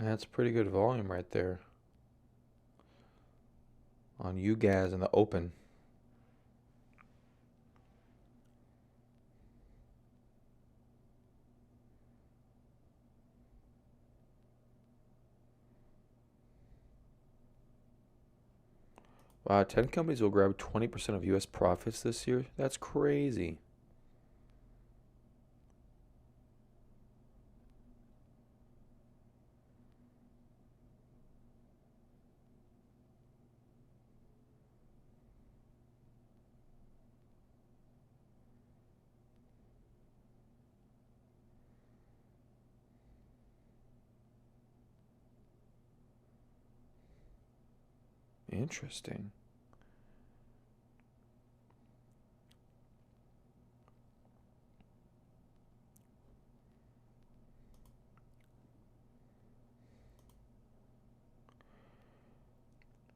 That's pretty good volume right there on UGAZ in the open. Wow, 10 companies will grab 20% of US profits this year. That's crazy. Interesting.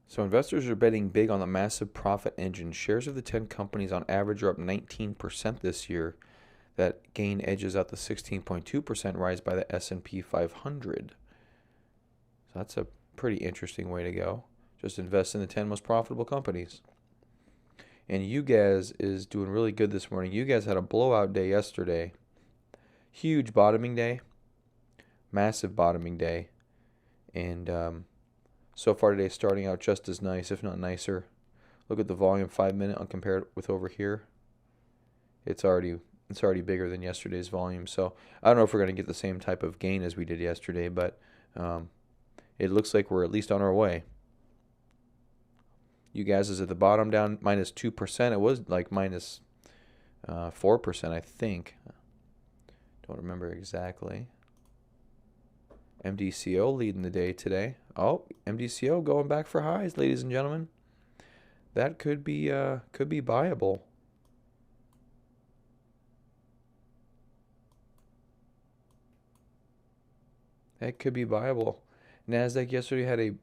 So investors are betting big on the massive profit engine. Shares of the 10 companies on average are up 19% this year. That gain edges out the 16.2% rise by the S&P 500. So that's a pretty interesting way to go. Just invest in the 10 most profitable companies. And UGAZ is doing really good this morning. UGAZ had a blowout day yesterday. Huge bottoming day. Massive bottoming day. And so far today starting out just as nice, if not nicer. Look at the volume 5 minute on compared with over here. It's already bigger than yesterday's volume. So I don't know if we're going to get the same type of gain as we did yesterday, but it looks like we're at least on our way. You guys is at the bottom down -2%. It was like minus 4%, I think. Don't remember exactly. MDCO leading the day today. Oh, MDCO going back for highs, ladies and gentlemen. That could be buyable. That could be buyable. Nasdaq yesterday had a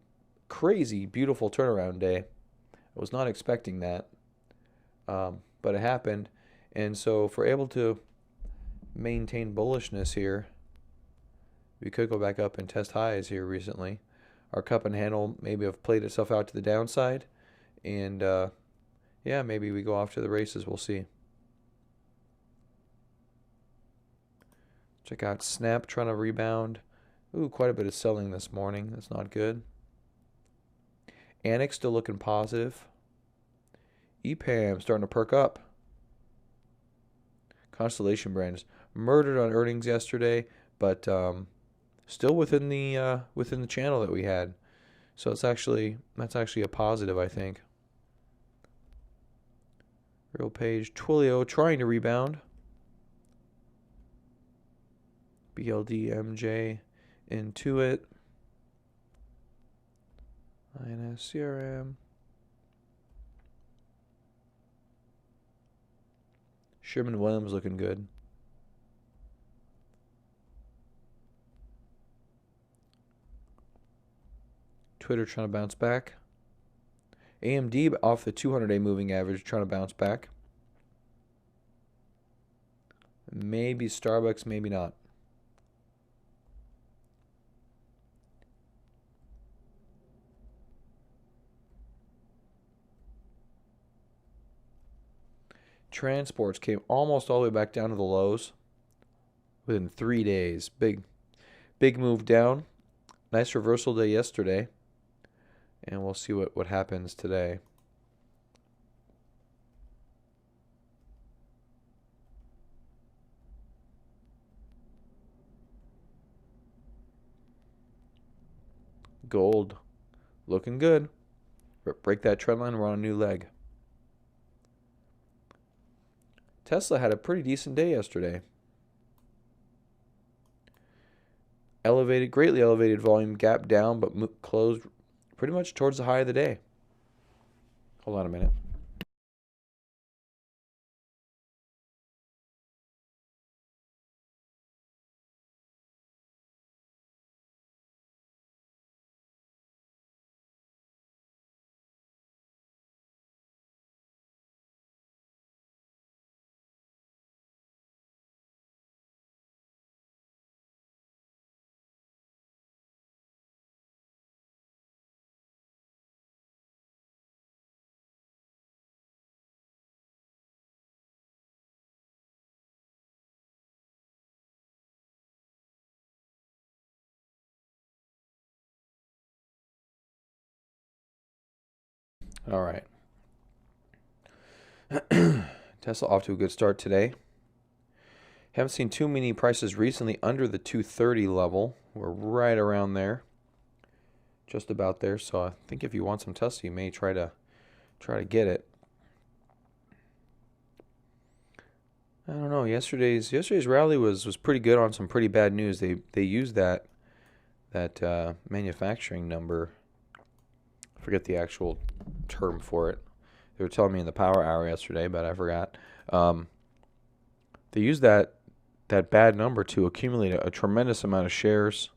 crazy, beautiful turnaround day. I was not expecting that, but it happened. And so, if we're able to maintain bullishness here, we could go back up and test highs here recently. Our cup and handle maybe have played itself out to the downside, and yeah, maybe we go off to the races. We'll see. Check out Snap trying to rebound. Ooh, quite a bit of selling this morning. That's not good. Annex still looking positive. EPAM starting to perk up. Constellation Brands murdered on earnings yesterday, but still within the channel that we had. So that's actually a positive, I think. RealPage, Twilio trying to rebound. BLD, MJ, Intuit, INS, CRM. Sherman-Williams looking good. Twitter trying to bounce back. AMD off the 200-day moving average trying to bounce back. Maybe Starbucks, maybe not. Transports came almost all the way back down to the lows within 3 days. Big move down. Nice reversal day yesterday. And we'll see what happens today. Gold looking good. Break that trend line. We're on a new leg. Tesla had a pretty decent day yesterday. Greatly elevated volume, gap down, but closed pretty much towards the high of the day. Hold on a minute. All right. Tesla off to a good start today. Haven't seen too many prices recently under the 230 level. We're right around there, just about there. So I think if you want some Tesla, you may try to get it. I don't know. Yesterday's rally was pretty good on some pretty bad news. They used that manufacturing number. I forget the actual term for it. They were telling me in the power hour yesterday, but I forgot. They used that bad number to accumulate a tremendous amount of shares,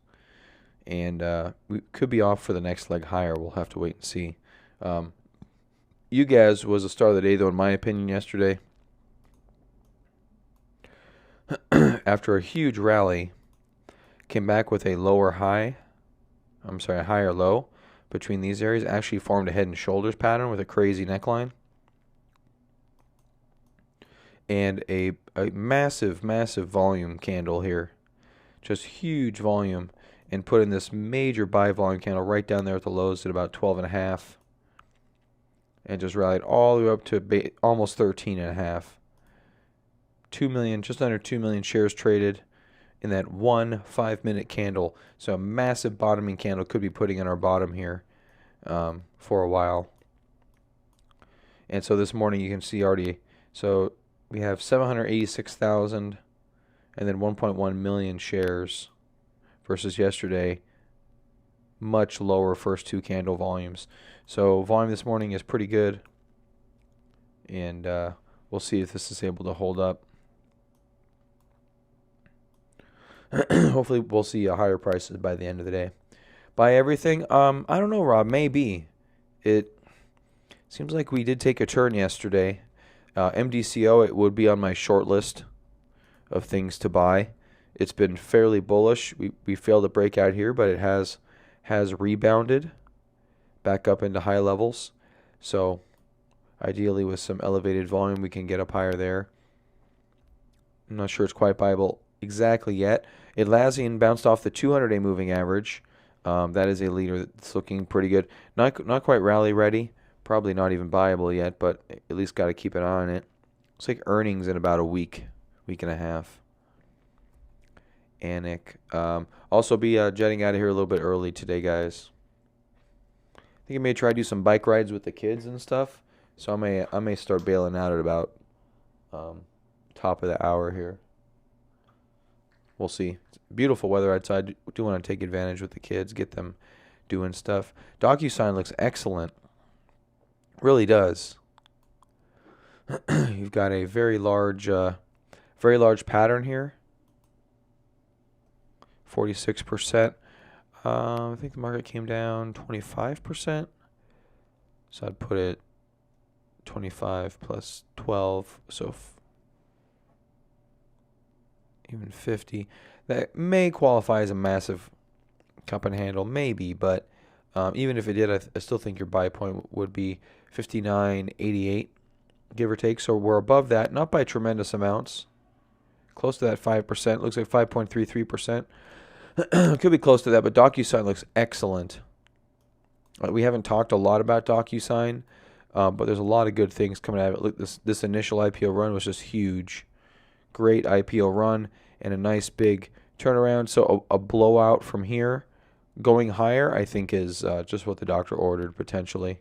and we could be off for the next leg higher. We'll have to wait and see. UGAZ was the star of the day, though, in my opinion, yesterday. After a huge rally, came back with a higher low between these areas. Actually formed a head and shoulders pattern with a crazy neckline. And a massive volume candle here. Just huge volume. And put in this major buy volume candle right down there at the lows at about 12.5. And just rallied all the way up to almost 13.5. 2 million, just under 2 million shares traded in that 1 5-minute candle. So a massive bottoming candle could be putting in our bottom here for a while. And so this morning you can see already, so we have 786,000 and then 1.1 million shares versus yesterday, much lower first two candle volumes. So volume this morning is pretty good, and we'll see if this is able to hold up. Hopefully we'll see higher prices by the end of the day. Buy everything? I don't know, Rob. Maybe. It seems like we did take a turn yesterday. MDCO, it would be on my short list of things to buy. It's been fairly bullish. We failed to break out here, but it has rebounded back up into high levels. So ideally with some elevated volume, we can get up higher there. I'm not sure it's quite buyable exactly yet. Atlassian bounced off the 200-day moving average. That is a leader that's looking pretty good. Not quite rally ready. Probably not even buyable yet, but at least got to keep an eye on it. Looks like earnings in about a week and a half. Anik. Also be jetting out of here a little bit early today, guys. I think I may try to do some bike rides with the kids and stuff. So I may start bailing out at about top of the hour here. We'll see. It's beautiful weather outside. Do want to take advantage with the kids, get them doing stuff. DocuSign looks excellent. Really does. You've got a very large pattern here. 46%. I think the market came down 25%. So I'd put it 25 plus 12, so even 50. That may qualify as a massive cup and handle, maybe, but even if it did, I still think your buy point would be 59.88, give or take. So we're above that, not by tremendous amounts. Close to that 5%. Looks like 5.33%. Could be close to that, but DocuSign looks excellent. We haven't talked a lot about DocuSign, but there's a lot of good things coming out of it. Look, this initial IPO run was just huge. Great IPO run and a nice big turnaround. So a blowout from here going higher, I think, is just what the doctor ordered potentially.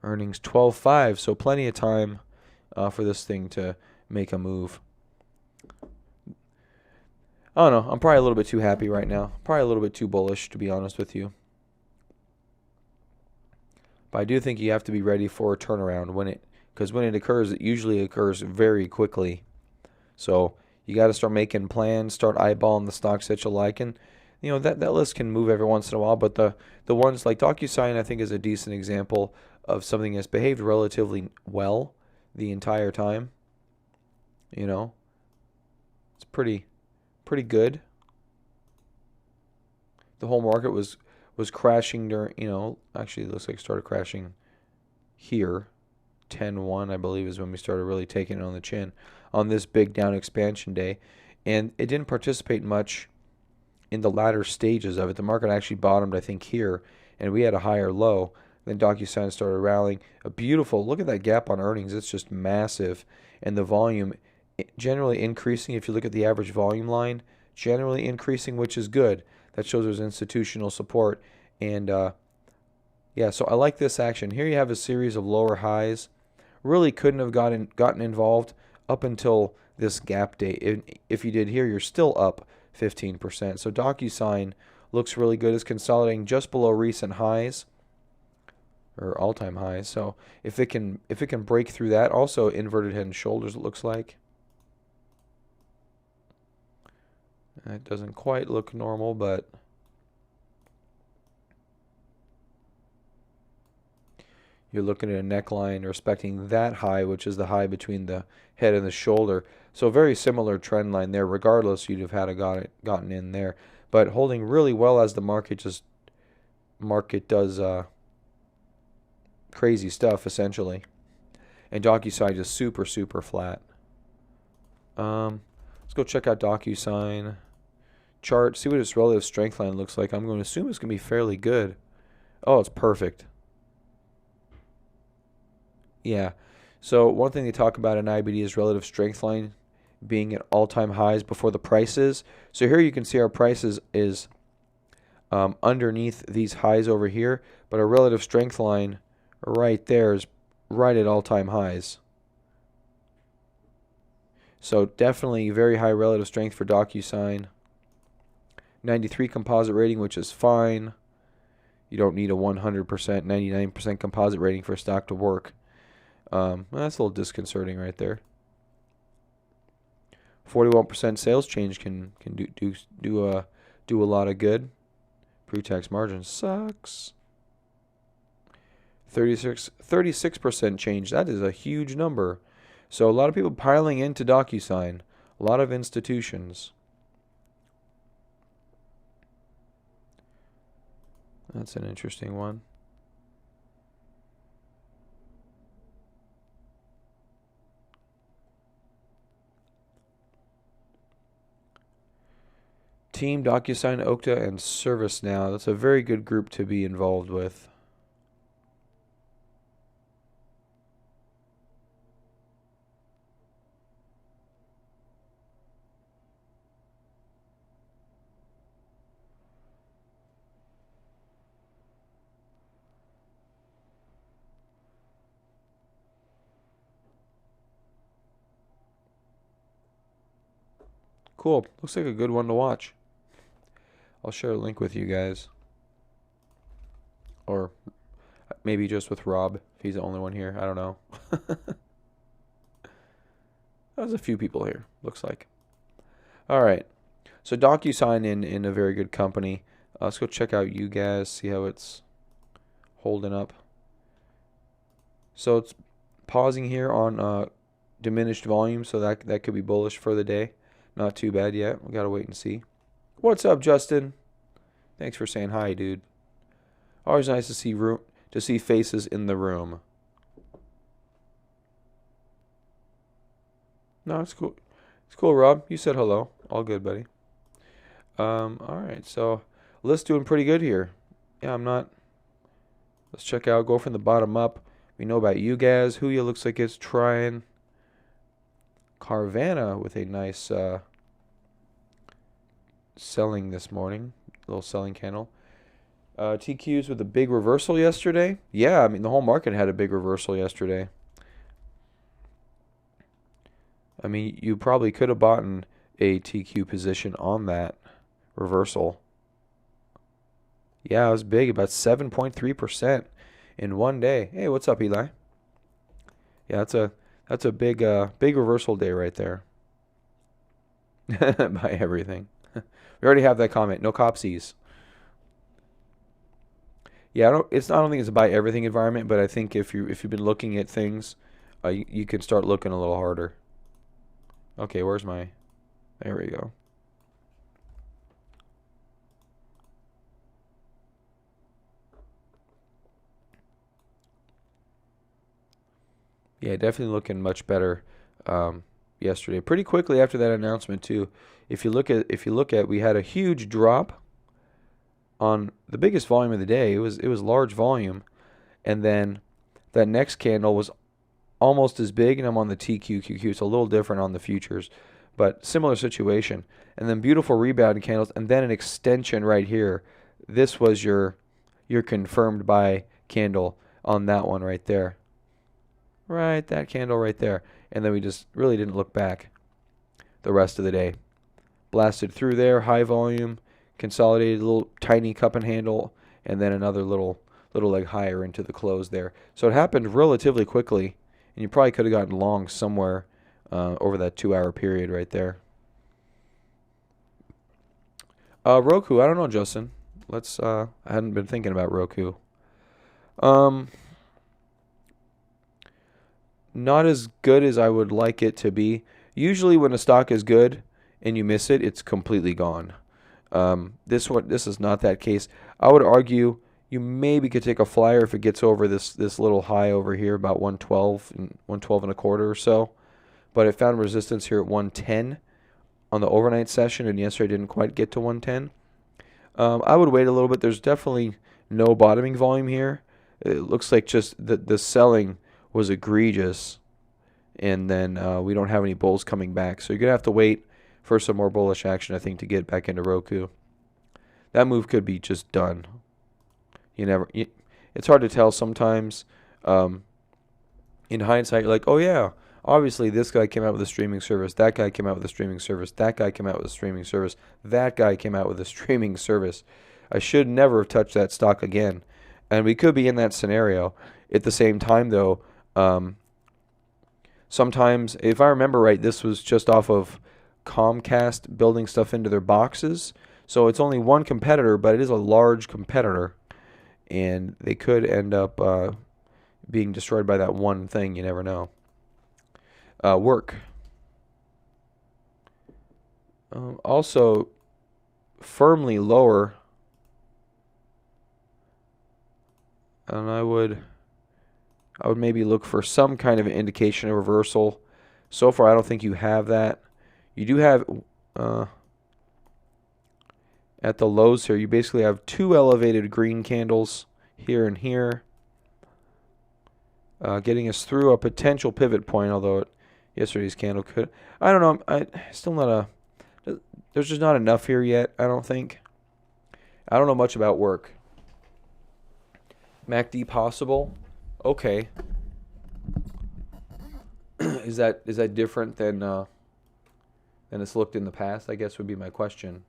Earnings 12.5, so plenty of time for this thing to make a move. I don't know. I'm probably a little bit too happy right now. Probably a little bit too bullish, to be honest with you. But I do think you have to be ready for a turnaround because when it occurs, it usually occurs very quickly. So you got to start making plans, start eyeballing the stocks that you like, and that list can move every once in a while. But the ones like DocuSign, I think, is a decent example of something that's behaved relatively well the entire time. It's pretty good. The whole market was crashing during, actually it looks like it started crashing here. 10-1, I believe, is when we started really taking it on the chin on this big down expansion day. And it didn't participate much in the latter stages of it. The market actually bottomed, I think, here and we had a higher low. Then DocuSign started rallying. A beautiful, look at that gap on earnings. It's just massive. And the volume generally increasing. If you look at the average volume line, generally increasing, which is good. That shows there's institutional support. And yeah, so I like this action. Here you have a series of lower highs. Really couldn't have gotten involved up until this gap day. If you did here, you're still up 15%. So DocuSign looks really good. It's consolidating just below recent highs or all-time highs. So if it can break through that, also inverted head and shoulders, it looks like. It doesn't quite look normal, but you're looking at a neckline respecting that high, which is the high between the head and the shoulder. So a very similar trend line there. Regardless, you'd have had to gotten in there, but holding really well as the market does crazy stuff essentially. And DocuSign just super flat. Let's go check out DocuSign chart, see what its relative strength line looks like. I'm going to assume it's going to be fairly good. Oh, it's perfect. Yeah. So one thing they talk about in IBD is relative strength line being at all-time highs before the prices. So here you can see our prices is underneath these highs over here, but our relative strength line right there is right at all-time highs. So definitely very high relative strength for DocuSign. 93 composite rating, which is fine. You don't need a 100%, 99% composite rating for a stock to work. Well, that's a little disconcerting right there. 41% sales change can do a lot of good. Pre-tax margin sucks. 36% change. That is a huge number. So a lot of people piling into DocuSign. A lot of institutions. That's an interesting one. Team, DocuSign, Okta, and ServiceNow. That's a very good group to be involved with. Cool. Looks like a good one to watch. I'll share a link with you guys. Or maybe just with Rob, if he's the only one here. I don't know. There's a few people here, looks like. All right. So DocuSign in a very good company. Let's go check out you guys, see how it's holding up. So it's pausing here on diminished volume, so that could be bullish for the day. Not too bad yet. We got to wait and see. What's up, Justin? Thanks for saying hi, dude. Always nice to see faces in the room. No, it's cool. It's cool, Rob. You said hello. All good, buddy. All right. So, list doing pretty good here. Yeah, I'm not. Let's check out. Go from the bottom up. We know about you guys. Huya looks like it's trying. Carvana with a nice selling this morning. A little selling candle. TQs with a big reversal yesterday. Yeah, I mean, the whole market had a big reversal yesterday. I mean, you probably could have bought a TQ position on that reversal. Yeah, it was big, about 7.3% in one day. Hey, what's up, Eli? Yeah, that's a big reversal day right there. Buy everything. We already have that comment. No copsies. Yeah, I don't think it's a buy everything environment, but I think if you've been looking at things, you can start looking a little harder. Okay, where's my? There we go. Yeah, definitely looking much better yesterday. Pretty quickly after that announcement too. If you look at, we had a huge drop, on the biggest volume of the day. It was large volume, and then that next candle was almost as big, and I'm on the TQQQ. It's a little different on the futures, but similar situation. And then beautiful rebound candles, and then an extension right here. This was your confirmed buy candle on that one right there. Right, that candle right there. And then we just really didn't look back the rest of the day. Blasted through there, high volume, consolidated, little tiny cup and handle, and then another little leg higher into the close there. So it happened relatively quickly, and you probably could have gotten long somewhere over that 2-hour period right there. Roku, I don't know, Justin. I hadn't been thinking about Roku. Not as good as I would like it to be. Usually when a stock is good and you miss it, it's completely gone. This is not that case. I would argue you maybe could take a flyer if it gets over this little high over here, about 112 and 112 and a quarter or so. But it found resistance here at 110 on the overnight session, and yesterday didn't quite get to 110. I would wait a little bit. There's definitely no bottoming volume here. It looks like just the selling was egregious, and then we don't have any bulls coming back. So you're going to have to wait for some more bullish action, I think, to get back into Roku. That move could be just done. It's hard to tell sometimes. In hindsight, you're like, oh yeah, obviously this guy came out with a streaming service, that guy came out with a streaming service, that guy came out with a streaming service, that guy came out with a streaming service. I should never have touched that stock again. And we could be in that scenario. At the same time, though, sometimes, if I remember right, this was just off of Comcast building stuff into their boxes. So it's only one competitor, but it is a large competitor. And they could end up being destroyed by that one thing. You never know. Work. Also, firmly lower. And I would maybe look for some kind of indication of reversal. So far, I don't think you have that. You do have, at the lows here, you basically have two elevated green candles here and here, getting us through a potential pivot point, although yesterday's candle could. I don't know. There's just not enough here yet, I don't think. I don't know much about work. MACD possible? Okay. Is that different than it's looked in the past? I guess would be my question.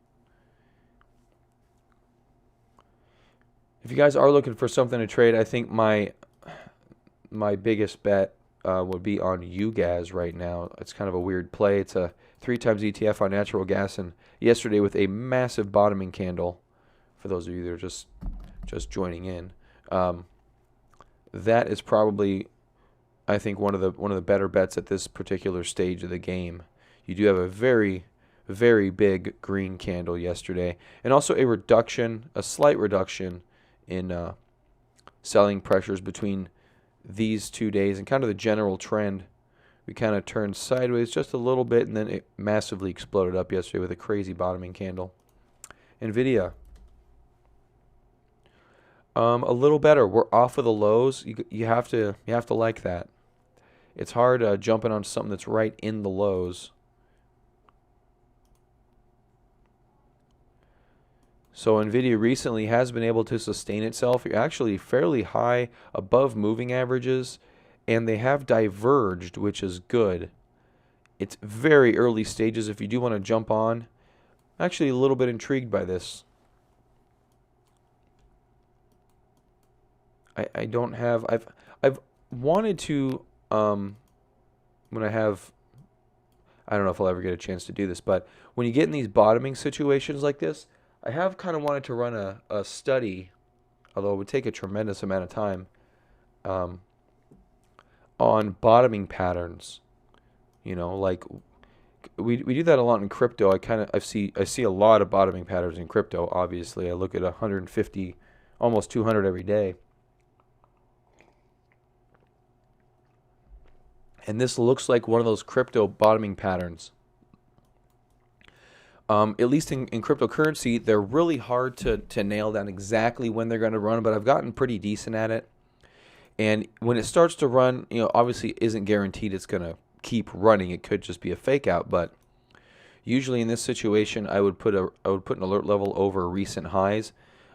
If you guys are looking for something to trade, I think my biggest bet would be on UGAZ right now. It's kind of a weird play. It's a 3 times ETF on natural gas, and yesterday with a massive bottoming candle. For those of you that are just joining in, that is probably, I think, one of the better bets at this particular stage of the game. You do have a very, very big green candle yesterday, and also a slight reduction in selling pressures between these 2 days, and kind of the general trend. We kind of turned sideways just a little bit, and then it massively exploded up yesterday with a crazy bottoming candle. Nvidia. A little better. We're off of the lows. You have to like that. It's hard jumping on something that's right in the lows. So Nvidia recently has been able to sustain itself. You're actually fairly high above moving averages, and they have diverged, which is good. It's very early stages. If you do want to jump on, actually a little bit intrigued by this. I don't have. I've wanted to when I have. I don't know if I'll ever get a chance to do this, but when you get in these bottoming situations like this, I have kind of wanted to run a study, although it would take a tremendous amount of time, on bottoming patterns. Like we do that a lot in crypto. I see a lot of bottoming patterns in crypto. Obviously, I look at 150, almost 200 every day. And this looks like one of those crypto bottoming patterns. At least in cryptocurrency, they're really hard to nail down exactly when they're going to run, but I've gotten pretty decent at it. And when it starts to run, obviously isn't guaranteed it's going to keep running. It could just be a fake out, but usually in this situation, I would put an alert level over recent highs.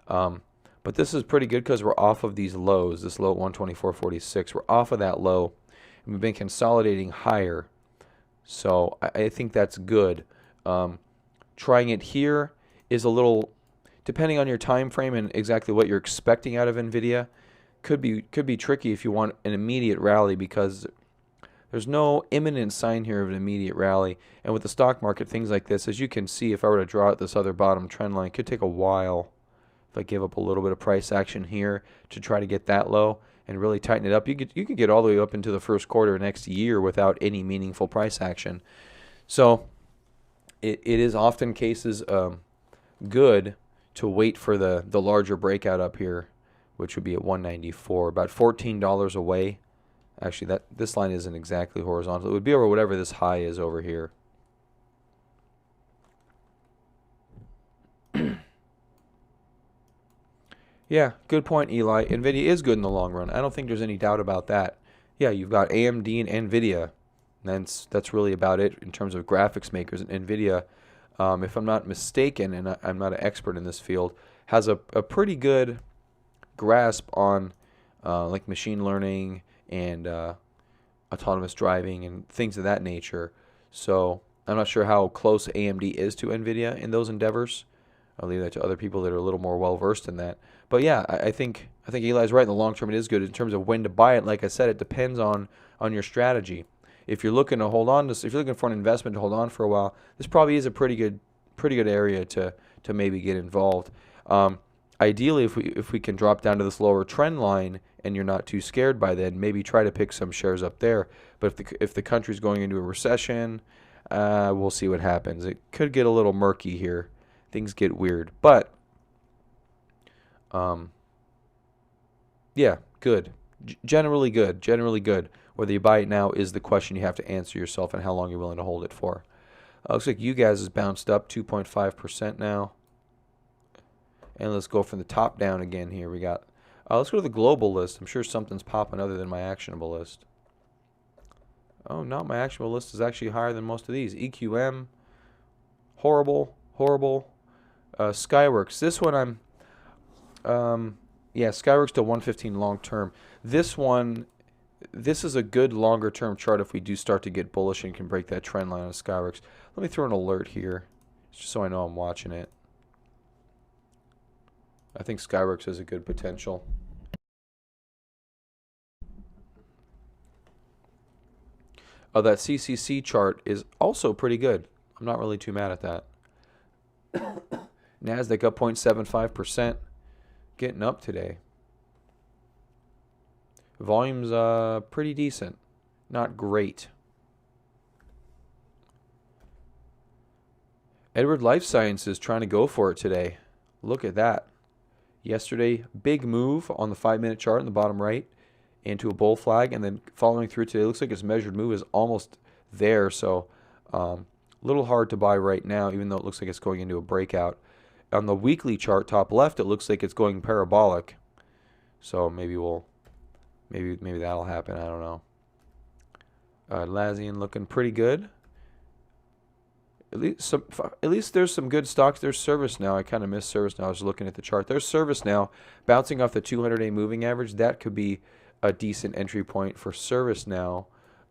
But this is pretty good because we're off of these lows. This low at 124.46, we're off of that low, and we've been consolidating higher. So I think that's good. Trying it here is a little, depending on your time frame and exactly what you're expecting out of NVIDIA, could be tricky if you want an immediate rally, because there's no imminent sign here of an immediate rally. And with the stock market, things like this, as you can see, if I were to draw out this other bottom trend line, it could take a while. If I give up a little bit of price action here to try to get that low and really tighten it up, you could get all the way up into the first quarter next year without any meaningful price action. So it is often cases good to wait for the larger breakout up here, which would be at 194, about $14 away. Actually, this line isn't exactly horizontal. It would be over whatever this high is over here. Yeah, good point, Eli. NVIDIA is good in the long run. I don't think there's any doubt about that. Yeah, you've got AMD and NVIDIA. And that's really about it in terms of graphics makers. And NVIDIA, if I'm not mistaken, and I'm not an expert in this field, has a pretty good grasp on like machine learning and autonomous driving and things of that nature. So I'm not sure how close AMD is to NVIDIA in those endeavors. I'll leave that to other people that are a little more well versed in that. But yeah, I think Eli's right. In the long term, it is good. In terms of when to buy it, like I said, it depends on your strategy. If you're looking to hold on to, if you're looking for an investment to hold on for a while, this probably is a pretty good area to maybe get involved. Ideally, if we can drop down to this lower trend line and you're not too scared by then, maybe try to pick some shares up there. But if the country's going into a recession, we'll see what happens. It could get a little murky here. Things get weird. But yeah, good. Generally good. Generally good. Whether you buy it now is the question you have to answer yourself, and how long you're willing to hold it for. Looks like you guys has bounced up 2.5% now. And let's go from the top down again here. We got, let's go to the global list. I'm sure something's popping other than my actionable list. Oh, no, my actionable list is actually higher than most of these. EQM, horrible. Skyworks, this one yeah, Skyworks to 115 long term. This is a good longer term chart if we do start to get bullish and can break that trend line on Skyworks. Let me throw an alert here, just so I know I'm watching it. I think Skyworks has a good potential. Oh, that CCC chart is also pretty good. I'm not really too mad at that. NASDAQ up 0.75%, getting up today. Volume's pretty decent, not great. Edward Life Sciences trying to go for it today. Look at that. Yesterday, big move on the 5-minute chart in the bottom right into a bull flag, and then following through today, looks like its measured move is almost there. So a little hard to buy right now, even though it looks like it's going into a breakout. On the weekly chart, top left, it looks like it's going parabolic. So maybe that'll happen. I don't know. Atlassian looking pretty good. At least there's some good stocks. There's ServiceNow. I kind of missed ServiceNow. I was looking at the chart. There's ServiceNow bouncing off the 200-day moving average. That could be a decent entry point for ServiceNow.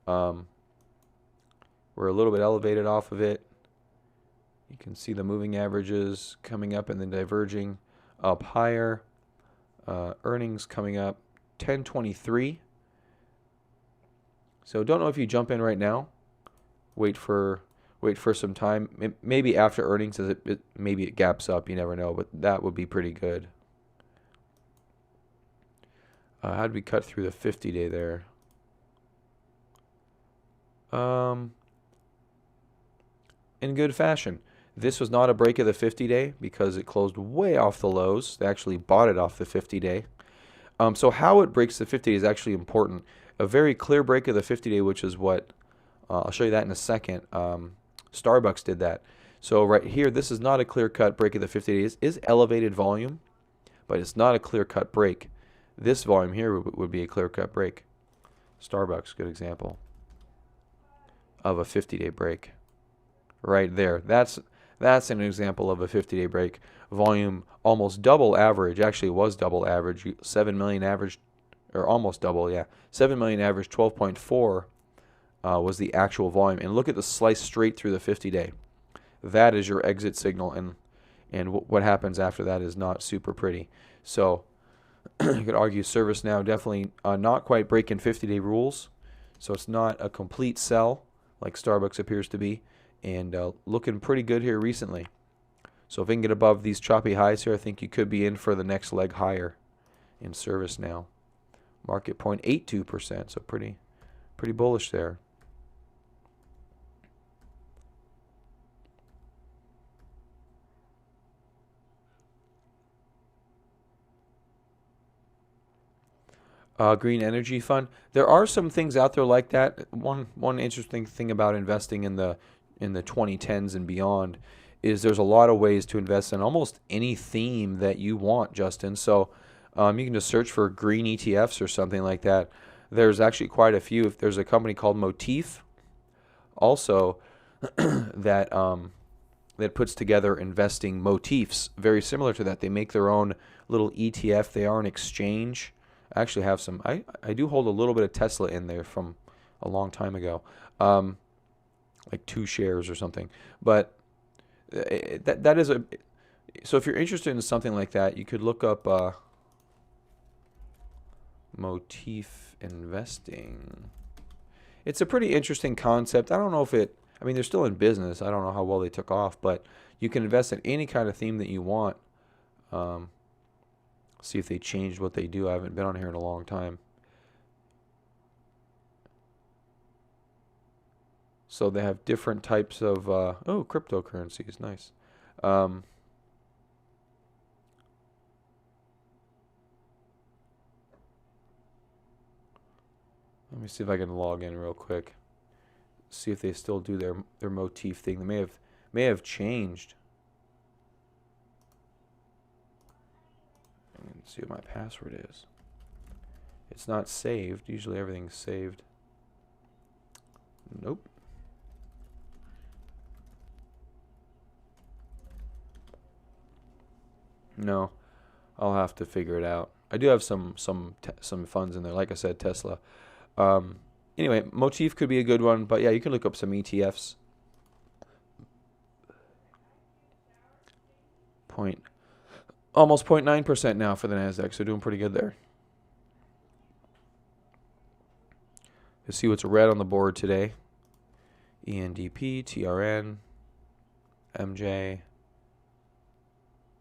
We're a little bit elevated off of it. You can see the moving averages coming up and then diverging up higher. Earnings coming up 1023. So don't know if you jump in right now. Wait for some time. Maybe after earnings, as maybe it gaps up. You never know, but that would be pretty good. How did we cut through the 50-day there? In good fashion. This was not a break of the 50-day because it closed way off the lows. They actually bought it off the 50-day. So how it breaks the 50-day is actually important. A very clear break of the 50-day, which is what I'll show you that in a second. Starbucks did that. So right here, this is not a clear-cut break of the 50 days. Is elevated volume, but it's not a clear-cut break. This volume here would be a clear-cut break. Starbucks, good example of a 50-day break. Right there. That's an example of a 50-day break. Volume almost double average. Actually, it was double average. 7 million average, or almost double, yeah. 7 million average, 12.4 was the actual volume. And look at the slice straight through the 50-day. That is your exit signal, and what happens after that is not super pretty. So you could argue ServiceNow definitely not quite breaking 50-day rules. So it's not a complete sell like Starbucks appears to be, and looking pretty good here recently. So if we can get above these choppy highs here, I think you could be in for the next leg higher in ServiceNow. Market 0.82%, so pretty bullish there. Green energy fund. There are some things out there like that. One interesting thing about investing in the 2010s and beyond is there's a lot of ways to invest in almost any theme that you want, Justin. So you can just search for green ETFs or something like that. There's actually quite a few. There's a company called Motif, also that puts together investing motifs, very similar to that. They make their own little ETF. They are an exchange. I actually have some. I do hold a little bit of Tesla in there from a long time ago, like 2 shares or something. But that is a. So if you're interested in something like that, you could look up Motif investing. It's a pretty interesting concept. I don't know if it. I mean, they're still in business. I don't know how well they took off, but you can invest in any kind of theme that you want. See if they changed what they do. I haven't been on here in a long time. So they have different types of cryptocurrencies. Nice. Let me see if I can log in real quick. See if they still do their motif thing. They may have changed. Let's see what my password is. It's not saved. Usually everything's saved. Nope. No, I'll have to figure it out. I do have some funds in there. Like I said, Tesla. Anyway, Motif could be a good one, but yeah, you can look up some ETFs. Almost 0.9% now for the Nasdaq, so doing pretty good there. Let's see what's red on the board today. ENDP, TRN, MJ,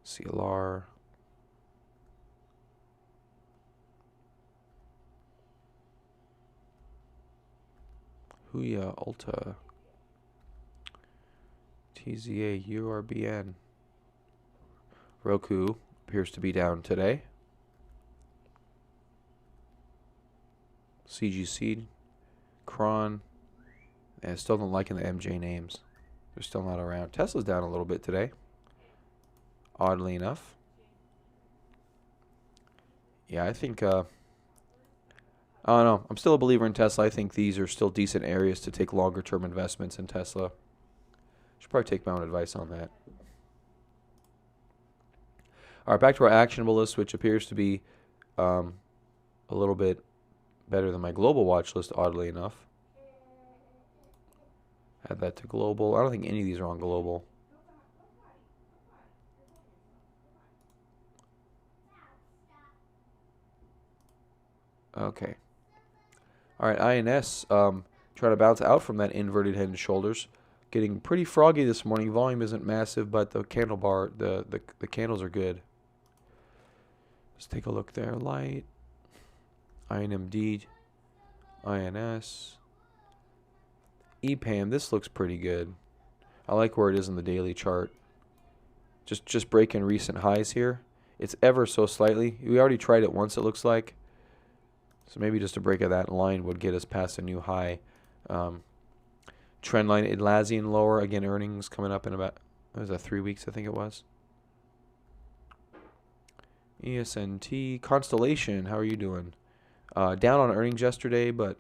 CLR. Huya, Ulta, TZA, URBN. Roku appears to be down today. CGC, Cron. I still don't like the MJ names. They're still not around. Tesla's down a little bit today, oddly enough. Yeah, I think, I don't know. I'm still a believer in Tesla. I think these are still decent areas to take longer term investments in Tesla. Should probably take my own advice on that. All right, back to our actionable list, which appears to be a little bit better than my global watch list, oddly enough. Add that to global. I don't think any of these are on global. Okay. All right, INS trying to bounce out from that inverted head and shoulders. Getting pretty froggy this morning. Volume isn't massive, but the candle bar, the candles are good. Let's take a look there. Light, INMD, INS, EPAM. This looks pretty good. I like where it is in the daily chart. Just breaking recent highs here. It's ever so slightly. We already tried it once, it looks like. So maybe just a break of that line would get us past a new high. Trend line Atlassian lower. Again, earnings coming up in about It was 3 weeks, I think it was. ESNT Constellation, how are you doing? Down on earnings yesterday, but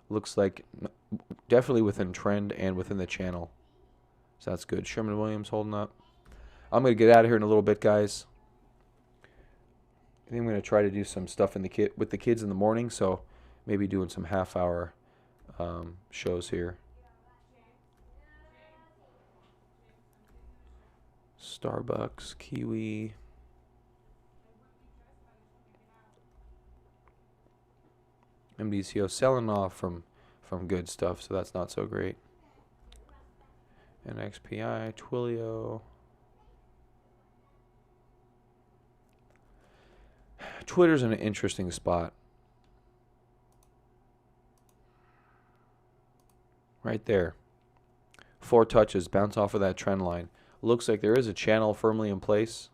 looks like definitely within trend and within the channel. So that's good. Sherman-Williams holding up. I'm going to get out of here in a little bit, guys. I think I'm going to try to do some stuff with the kids in the morning, so maybe doing some half-hour shows here. Starbucks, Kiwi. MDCO selling off from good stuff, so that's not so great. NXPI, Twilio. Twitter's in an interesting spot. Right there. 4 touches, bounce off of that trend line. Looks like there is a channel firmly in place.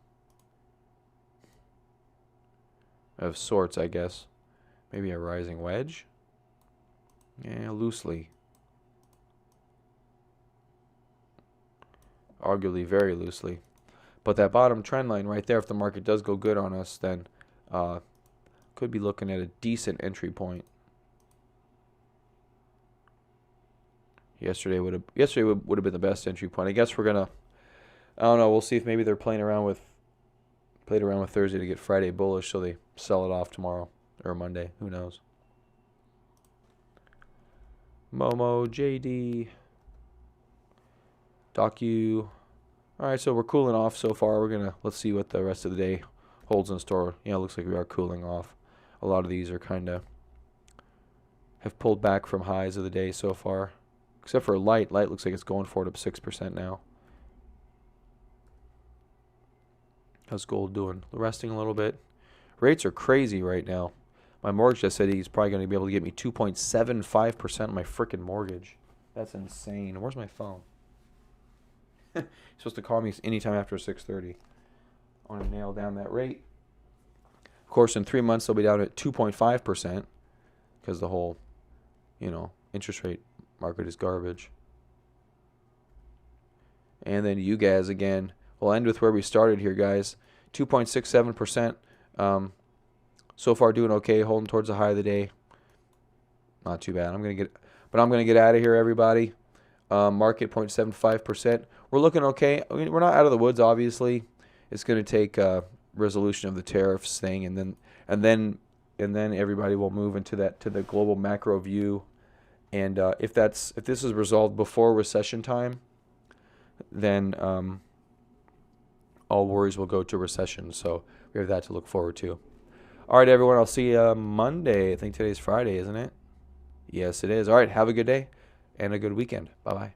Of sorts, I guess. Maybe a rising wedge. Yeah, loosely. Arguably very loosely. But that bottom trend line right there, if the market does go good on us, then could be looking at a decent entry point. Yesterday would have been the best entry point. I guess we're gonna. I don't know. We'll see if maybe they're played around with Thursday to get Friday bullish, so they sell it off tomorrow or Monday. Who knows? Momo, JD, Docu. All right, so we're cooling off so far. Let's see what the rest of the day holds in store. Yeah, it looks like we are cooling off. A lot of these are have pulled back from highs of the day so far. Except for Light. Light looks like it's going for it up 6% now. How's gold doing? Resting a little bit. Rates are crazy right now. My mortgage just said he's probably going to be able to get me 2.75% on my freaking mortgage. That's insane. Where's my phone? He's supposed to call me anytime after 6:30. I want to nail down that rate. Of course, in 3 months, they'll be down at 2.5% because the whole, interest rate market is garbage. And then you guys again. We'll end with where we started here, guys. 2.67%. So far doing okay, holding towards the high of the day. Not too bad. I'm gonna get out of here, everybody. Market 0.75%. We're looking okay. I mean, we're not out of the woods, obviously. It's gonna take resolution of the tariffs thing, and then everybody will move to the global macro view. And if this is resolved before recession time, then all worries will go to recession. So we have that to look forward to. All right, everyone. I'll see you Monday. I think today's Friday, isn't it? Yes, it is. All right. Have a good day and a good weekend. Bye-bye.